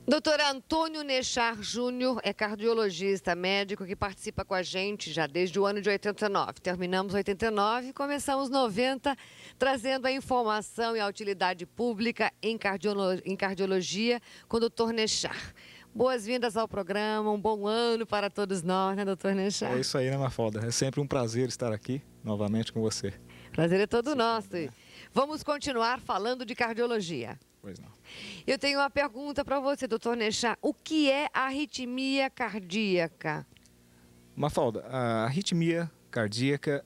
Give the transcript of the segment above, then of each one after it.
Doutor Antônio Nechar Júnior é cardiologista, médico que participa com a gente já desde o ano de 89. Terminamos 89 e começamos 90, trazendo a informação e a utilidade pública em cardiologia com o doutor Nechar. Boas-vindas ao programa, um bom ano para todos nós, né, doutor Nechar? É isso aí, né, Mafalda? É sempre um prazer estar aqui novamente com você. Prazer é todo nosso. Vamos continuar falando de cardiologia. Pois não. Eu tenho uma pergunta para você, doutor Nechar. O que é arritmia cardíaca? Mafalda, a arritmia cardíaca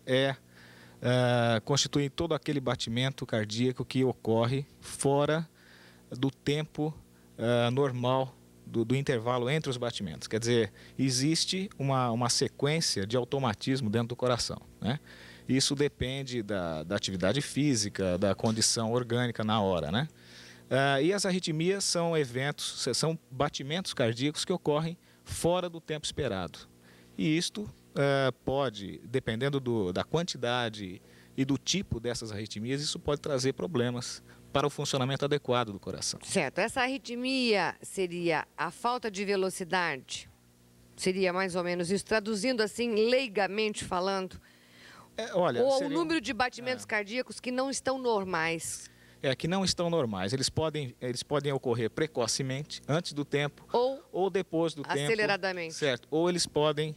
constitui todo aquele batimento cardíaco que ocorre fora do tempo normal do intervalo entre os batimentos. Quer dizer, existe uma sequência de automatismo dentro do coração, né? Isso depende da atividade física, da condição orgânica na hora, né? E as arritmias são são batimentos cardíacos que ocorrem fora do tempo esperado. E isto pode, dependendo da quantidade e do tipo dessas arritmias, isso pode trazer problemas para o funcionamento adequado do coração. Certo. Essa arritmia seria a falta de velocidade? Seria mais ou menos isso? Traduzindo assim, leigamente falando? Ou o número de batimentos cardíacos que não estão normais? Que não estão normais. Eles podem ocorrer precocemente, antes do tempo, ou depois do tempo. Aceleradamente. Certo. Ou eles podem,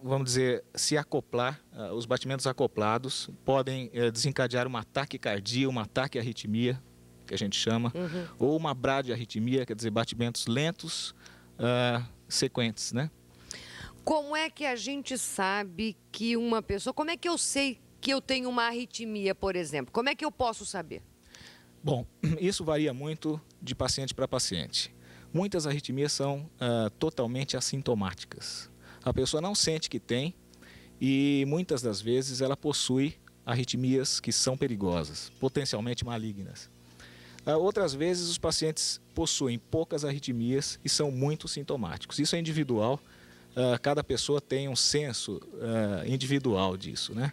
vamos dizer, se acoplar, os batimentos acoplados podem desencadear uma taquicardia, uma taquiarritmia, que a gente chama, ou uma bradiarritmia, quer dizer, batimentos lentos, sequentes, né? Como é que a gente sabe que uma pessoa... Como é que eu sei que eu tenho uma arritmia, por exemplo? Como é que eu posso saber? Bom, isso varia muito de paciente para paciente. Muitas arritmias são totalmente assintomáticas. A pessoa não sente que tem e muitas das vezes ela possui arritmias que são perigosas, potencialmente malignas. Outras vezes os pacientes possuem poucas arritmias e são muito sintomáticos. Isso é individual, cada pessoa tem um senso individual disso, né?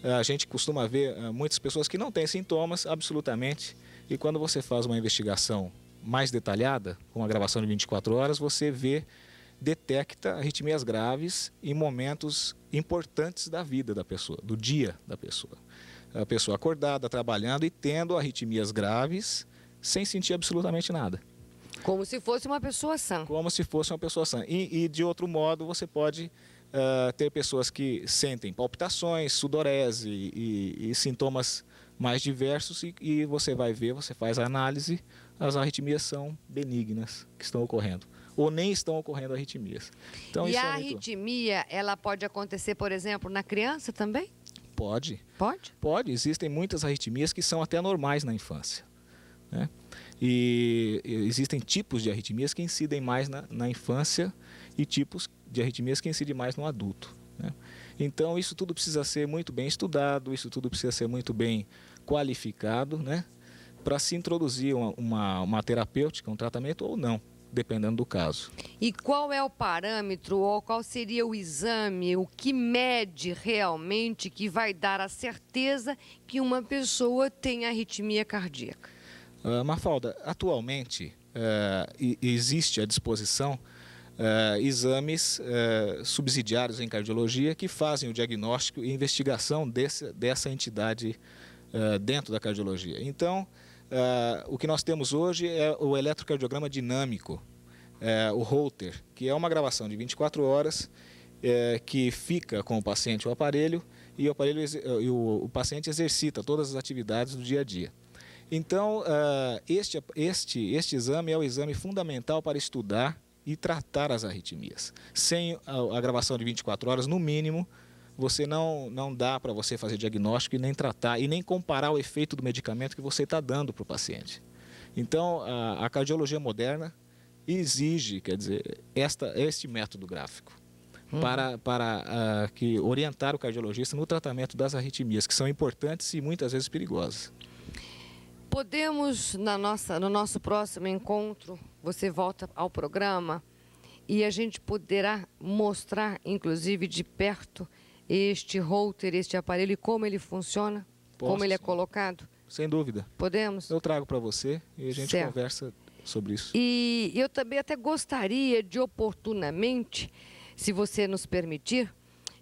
A gente costuma ver muitas pessoas que não têm sintomas absolutamente, e quando você faz uma investigação mais detalhada, com uma gravação de 24 horas, você detecta arritmias graves em momentos importantes da vida da pessoa, do dia da pessoa. A pessoa acordada, trabalhando e tendo arritmias graves sem sentir absolutamente nada. Como se fosse uma pessoa sã. Como se fosse uma pessoa sã. E de outro modo, você pode ter pessoas que sentem palpitações, sudorese e sintomas mais diversos e você vai ver, você faz a análise, as arritmias são benignas que estão ocorrendo. Ou nem estão ocorrendo arritmias. Então, e a arritmia, ela pode acontecer, por exemplo, na criança também? Pode. Pode? Pode. Existem muitas arritmias que são até normais na infância, né? E existem tipos de arritmias que incidem mais na infância e tipos de arritmias que incidem mais no adulto, né? Então isso tudo precisa ser muito bem estudado, isso tudo precisa ser muito bem qualificado, né? Para se introduzir uma terapêutica, um tratamento ou não, dependendo do caso. E qual é o parâmetro ou qual seria o exame, o que mede realmente que vai dar a certeza que uma pessoa tem arritmia cardíaca? Mafalda, atualmente existe à disposição exames subsidiários em cardiologia que fazem o diagnóstico e investigação dessa entidade dentro da cardiologia. Então, o que nós temos hoje é o eletrocardiograma dinâmico, o Holter, que é uma gravação de 24 horas que fica com o paciente o aparelho e o paciente exercita todas as atividades do dia a dia. Então, este exame é o exame fundamental para estudar e tratar as arritmias. Sem a gravação de 24 horas, no mínimo, você não dá para você fazer diagnóstico e nem tratar, e nem comparar o efeito do medicamento que você está dando para o paciente. Então, a cardiologia moderna exige, quer dizer, este método gráfico para orientar o cardiologista no tratamento das arritmias, que são importantes e muitas vezes perigosas. Podemos, no nosso próximo encontro, você volta ao programa e a gente poderá mostrar, inclusive de perto, este Holter, este aparelho e como ele funciona, como ele é colocado? Sem dúvida. Podemos? Eu trago para você e a gente conversa sobre isso. E eu também até gostaria de oportunamente, se você nos permitir,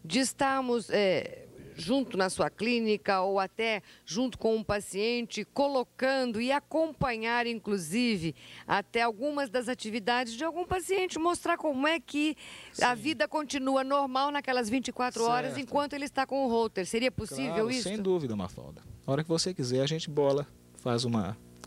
de estarmos junto na sua clínica ou até junto com um paciente, colocando e acompanhar, inclusive, até algumas das atividades de algum paciente, mostrar como é que a vida continua normal naquelas 24 horas enquanto ele está com o Holter. Seria possível isso? Sem dúvida, Mafalda. A hora que você quiser, a gente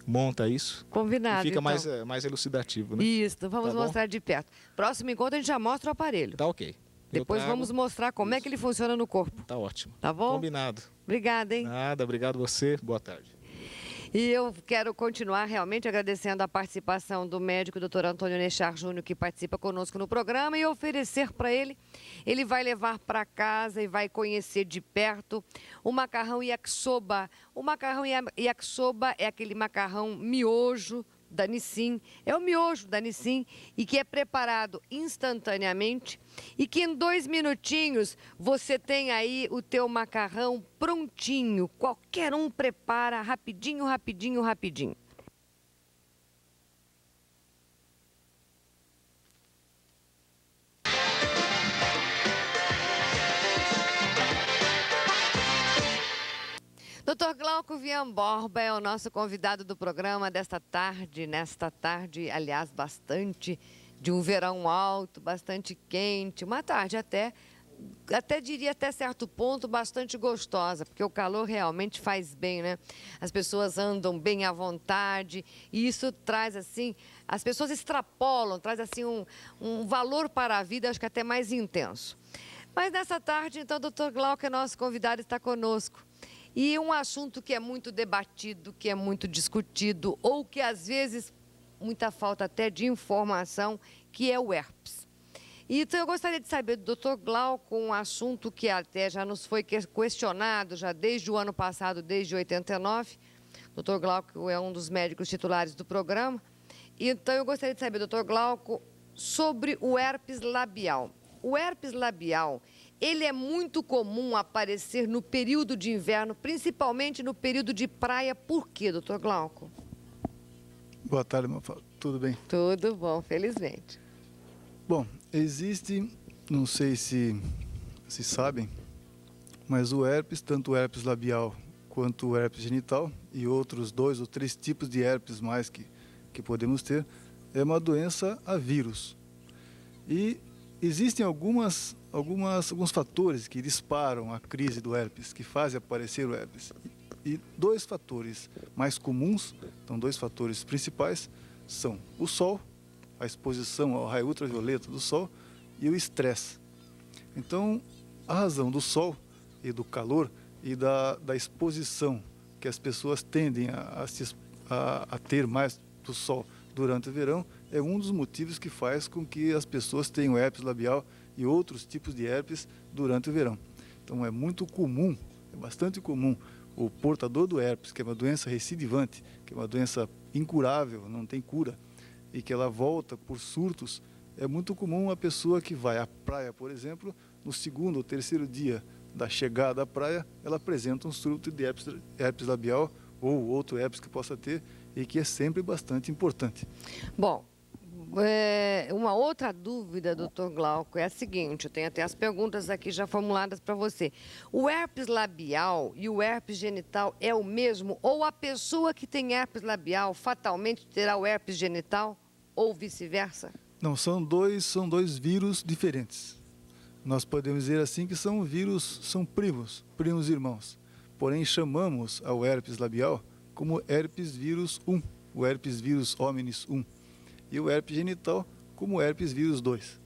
monta isso. Combinado, e fica então. mais elucidativo, né? Isso, vamos mostrar de perto. Próximo encontro a gente já mostra o aparelho. Tá ok. Depois vamos mostrar como é que ele funciona no corpo. Tá ótimo. Tá bom? Combinado. Obrigada, hein? Nada, obrigado você. Boa tarde. E eu quero continuar realmente agradecendo a participação do médico Dr. Antônio Nechar Júnior, que participa conosco no programa, e oferecer para ele vai levar para casa e vai conhecer de perto o macarrão yakisoba. O macarrão yakisoba é aquele macarrão miojo da Nissin, é o miojo da Nissin e que é preparado instantaneamente e que em 2 minutinhos você tem aí o teu macarrão prontinho. Qualquer um prepara rapidinho, rapidinho, rapidinho. Dr. Glauco Vian-Borba é o nosso convidado do programa desta tarde, nesta tarde, aliás, bastante de um verão alto, bastante quente, uma tarde até diria até certo ponto bastante gostosa, porque o calor realmente faz bem, né? As pessoas andam bem à vontade e isso traz assim, as pessoas extrapolam, traz assim um valor para a vida, acho que até mais intenso. Mas nessa tarde, então, o Dr. Glauco, é nosso convidado, está conosco. E um assunto que é muito debatido, que é muito discutido, ou que às vezes muita falta até de informação, que é o herpes. Então eu gostaria de saber do Dr. Glauco um assunto que até já nos foi questionado já desde o ano passado, desde 89. O Dr. Glauco é um dos médicos titulares do programa. Então eu gostaria de saber, Dr. Glauco, sobre o herpes labial. O herpes labial, ele é muito comum aparecer no período de inverno, principalmente no período de praia. Por quê, doutor Glauco? Boa tarde, Mafalda. Tudo bem? Tudo bom, felizmente. Bom, existe, não sei se sabem, mas o herpes, tanto o herpes labial quanto o herpes genital e outros 2 ou 3 tipos de herpes mais que podemos ter, é uma doença a vírus. E existem alguns fatores que disparam a crise do herpes, que fazem aparecer o herpes. E 2 fatores mais comuns, então 2 fatores principais, são o sol, a exposição ao raio ultravioleta do sol, e o estresse. Então, a razão do sol e do calor e da exposição que as pessoas tendem a ter mais do sol durante o verão é um dos motivos que faz com que as pessoas tenham herpes labial e outros tipos de herpes durante o verão. Então é muito comum, é bastante comum, o portador do herpes, que é uma doença recidivante, que é uma doença incurável, não tem cura, e que ela volta por surtos, é muito comum a pessoa que vai à praia, por exemplo, no 2º ou 3º dia da chegada à praia, ela apresenta um surto de herpes labial ou outro herpes que possa ter, e que é sempre bastante importante. Bom, uma outra dúvida, doutor Glauco, é a seguinte, eu tenho até as perguntas aqui já formuladas para você. O herpes labial e o herpes genital é o mesmo? Ou a pessoa que tem herpes labial fatalmente terá o herpes genital? Ou vice-versa? Não, são dois vírus diferentes. Nós podemos dizer assim que são primos irmãos. Porém, chamamos ao herpes labial como herpes vírus 1, o herpes vírus hominis 1, e o herpes genital como herpes vírus 2.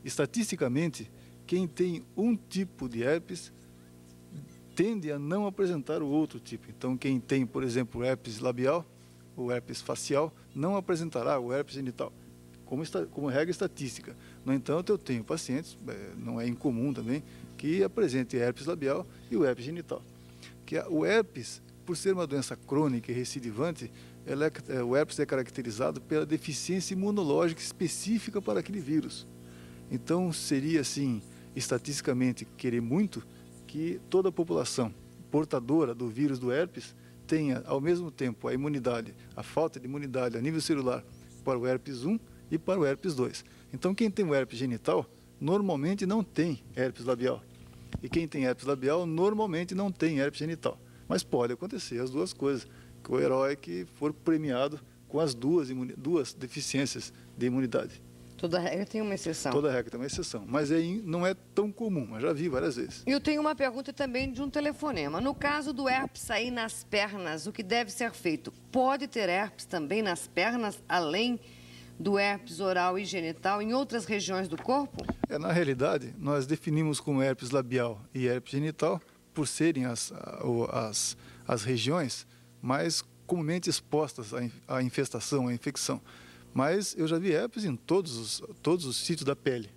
Estatisticamente, quem tem um tipo de herpes tende a não apresentar o outro tipo. Então, quem tem, por exemplo, o herpes labial, o herpes facial, não apresentará o herpes genital, como regra estatística. No entanto, eu tenho pacientes, não é incomum também, que apresentem herpes labial e o herpes genital. O herpes, por ser uma doença crônica e recidivante, o herpes é caracterizado pela deficiência imunológica específica para aquele vírus. Então, seria, assim, estatisticamente, querer muito que toda a população portadora do vírus do herpes tenha, ao mesmo tempo, a falta de imunidade a nível celular para o herpes 1 e para o herpes 2. Então, quem tem o herpes genital, normalmente não tem herpes labial. E quem tem herpes labial, normalmente não tem herpes genital. Mas pode acontecer as duas coisas, que o herói que for premiado com as duas deficiências de imunidade. Toda regra tem uma exceção. Toda regra tem uma exceção, mas não é tão comum, mas já vi várias vezes. Eu tenho uma pergunta também de um telefonema. No caso do herpes sair nas pernas, o que deve ser feito? Pode ter herpes também nas pernas, além do herpes oral e genital, em outras regiões do corpo? Na realidade, nós definimos como herpes labial e herpes genital por serem as regiões mais comumente expostas à infestação, à infecção. Mas eu já vi herpes em todos os sítios da pele.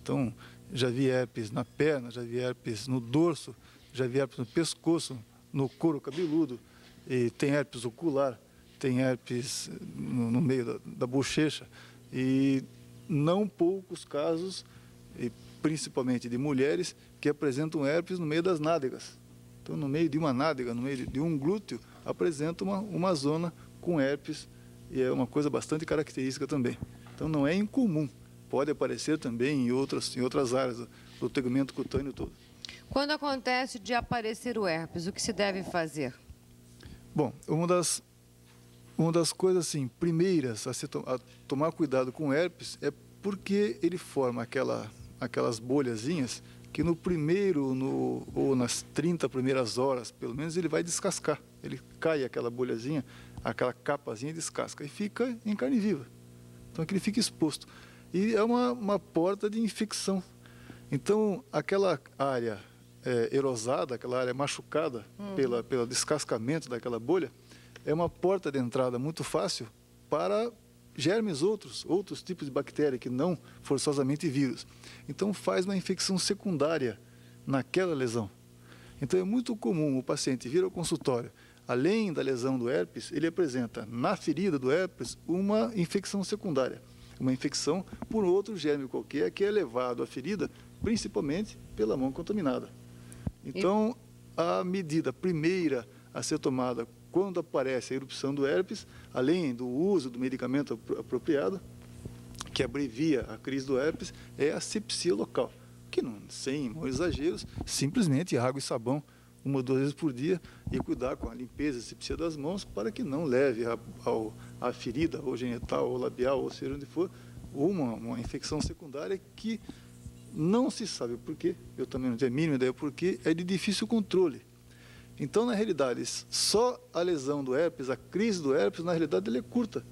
Então, já vi herpes na perna, já vi herpes no dorso, já vi herpes no pescoço, no couro cabeludo, e tem herpes ocular, tem herpes no meio da bochecha, e não poucos casos, e principalmente de mulheres, que apresentam herpes no meio das nádegas. Então, no meio de uma nádega, no meio de um glúteo, apresenta uma zona com herpes, e é uma coisa bastante característica também. Então, não é incomum, pode aparecer também em outras áreas do tegumento cutâneo todo. Quando acontece de aparecer o herpes, o que se deve fazer? Bom, uma das coisas assim, primeiras a tomar cuidado com o herpes é porque ele forma aquelas bolhazinhas que no primeiro ou nas 30 primeiras horas, pelo menos, ele vai descascar. Ele cai aquela bolhazinha, aquela capazinha e descasca e fica em carne viva. Então, aqui ele fica exposto. E é uma porta de infecção. Então, aquela área erosada, aquela área machucada pelo descascamento daquela bolha, é uma porta de entrada muito fácil para germes outros tipos de bactéria que não forçosamente vírus. Então faz uma infecção secundária naquela lesão. Então é muito comum o paciente vir ao consultório, além da lesão do herpes, ele apresenta na ferida do herpes uma infecção secundária, uma infecção por outro germe qualquer que é levado à ferida, principalmente pela mão contaminada. Então a medida primeira a ser tomada quando aparece a erupção do herpes, além do uso do medicamento apropriado, que abrevia a crise do herpes, é a asepsia local, que não, sem exageros, simplesmente água e sabão, 1 ou 2 vezes por dia, e cuidar com a limpeza e asepsia das mãos para que não leve a ferida, ou genital, ou labial, ou seja onde for, uma infecção secundária que não se sabe o porquê, eu também não tenho a mínima ideia porquê, é de difícil controle. Então, na realidade, só a lesão do herpes, a crise do herpes, na realidade, ela é curta.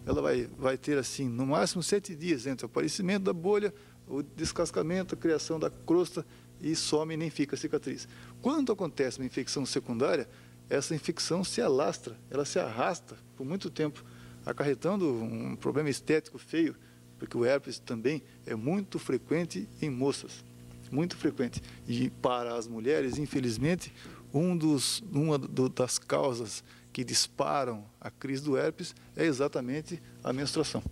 Ela vai ter, assim, no máximo 7 dias entre o aparecimento da bolha, o descascamento, a criação da crosta e some e nem fica a cicatriz. Quando acontece uma infecção secundária, essa infecção se alastra, ela se arrasta por muito tempo, acarretando um problema estético feio, porque o herpes também é muito frequente em moças, muito frequente. E para as mulheres, infelizmente, uma das causas que disparam a crise do herpes é exatamente a menstruação.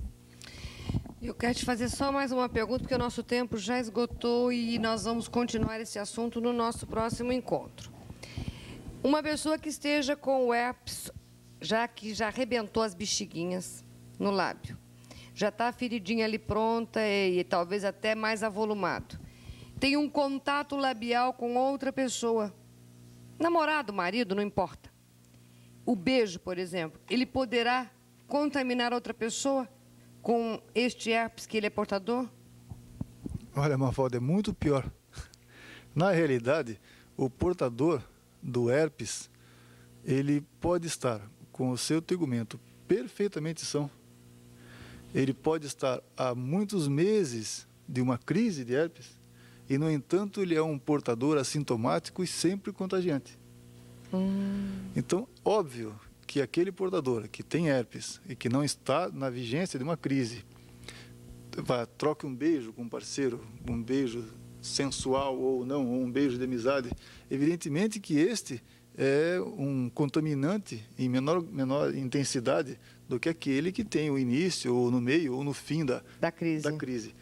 Eu quero te fazer só mais uma pergunta, porque o nosso tempo já esgotou e nós vamos continuar esse assunto no nosso próximo encontro. Uma pessoa que esteja com o herpes, que já arrebentou as bexiguinhas no lábio, já está a feridinha ali pronta e talvez até mais avolumado, tem um contato labial com outra pessoa, namorado, marido, não importa. O beijo, por exemplo, ele poderá contaminar outra pessoa com este herpes que ele é portador? Olha, Mafalda, é muito pior. Na realidade, o portador do herpes, ele pode estar com o seu tegumento perfeitamente são. Ele pode estar há muitos meses de uma crise de herpes, e, no entanto, ele é um portador assintomático e sempre contagiante. Então, óbvio que aquele portador que tem herpes e que não está na vigência de uma crise, troque um beijo com um parceiro, um beijo sensual ou não, ou um beijo de amizade, evidentemente que este é um contaminante em menor intensidade do que aquele que tem o início, ou no meio, ou no fim da crise.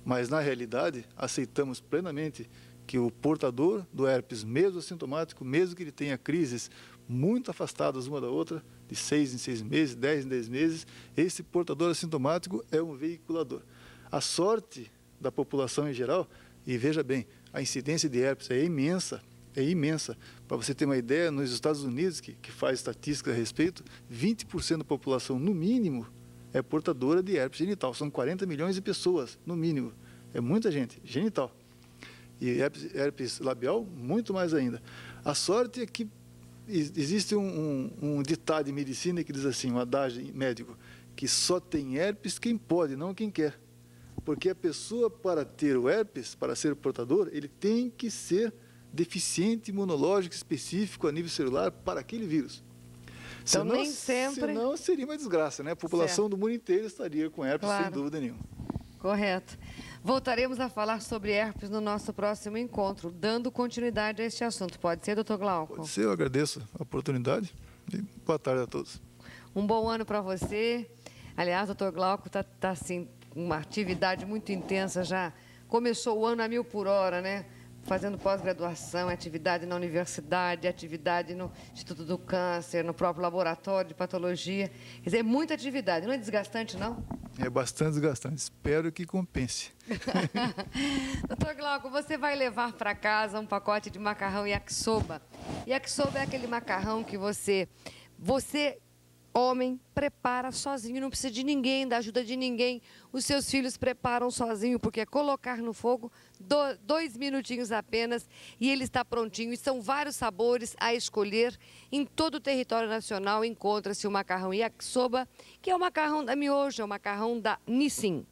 Mas, na realidade, aceitamos plenamente que o portador do herpes, mesmo assintomático, mesmo que ele tenha crises muito afastadas uma da outra, de 6 em 6 meses, 10 em 10 meses. Esse portador assintomático é um veiculador. A sorte da população em geral, e veja bem, a incidência de herpes é imensa, é imensa. Para você ter uma ideia, nos Estados Unidos, que faz estatística a respeito, 20% da população, no mínimo, é portadora de herpes genital. São 40 milhões de pessoas, no mínimo. É muita gente, genital. E herpes labial, muito mais ainda. A sorte é que existe um ditado em medicina que diz assim, um adágio médico, que só tem herpes quem pode, não quem quer. Porque a pessoa, para ter o herpes, para ser portador, ele tem que ser deficiente imunológico específico a nível celular para aquele vírus. Então, nem sempre... Senão seria uma desgraça, né? A população do mundo inteiro estaria com herpes, sem dúvida nenhuma. Correto. Voltaremos a falar sobre herpes no nosso próximo encontro, dando continuidade a este assunto. Pode ser, doutor Glauco? Pode ser, eu agradeço a oportunidade e boa tarde a todos. Um bom ano para você. Aliás, doutor Glauco está assim, uma atividade muito intensa já. Começou o ano a 1000 por hora, né? Fazendo pós-graduação, atividade na universidade, atividade no Instituto do Câncer, no próprio laboratório de patologia. Quer dizer, muita atividade. Não é desgastante, não? É bastante desgastante. Espero que compense. Doutor Glauco, você vai levar para casa um pacote de macarrão yakisoba. Yakisoba é aquele macarrão que você, homem, prepara sozinho, não precisa de ninguém, da ajuda de ninguém. Os seus filhos preparam sozinho, porque é colocar no fogo 2 minutinhos apenas e ele está prontinho. E são vários sabores a escolher. Em todo o território nacional encontra-se o macarrão yakisoba, que é o macarrão da miojo, é o macarrão da Nissin.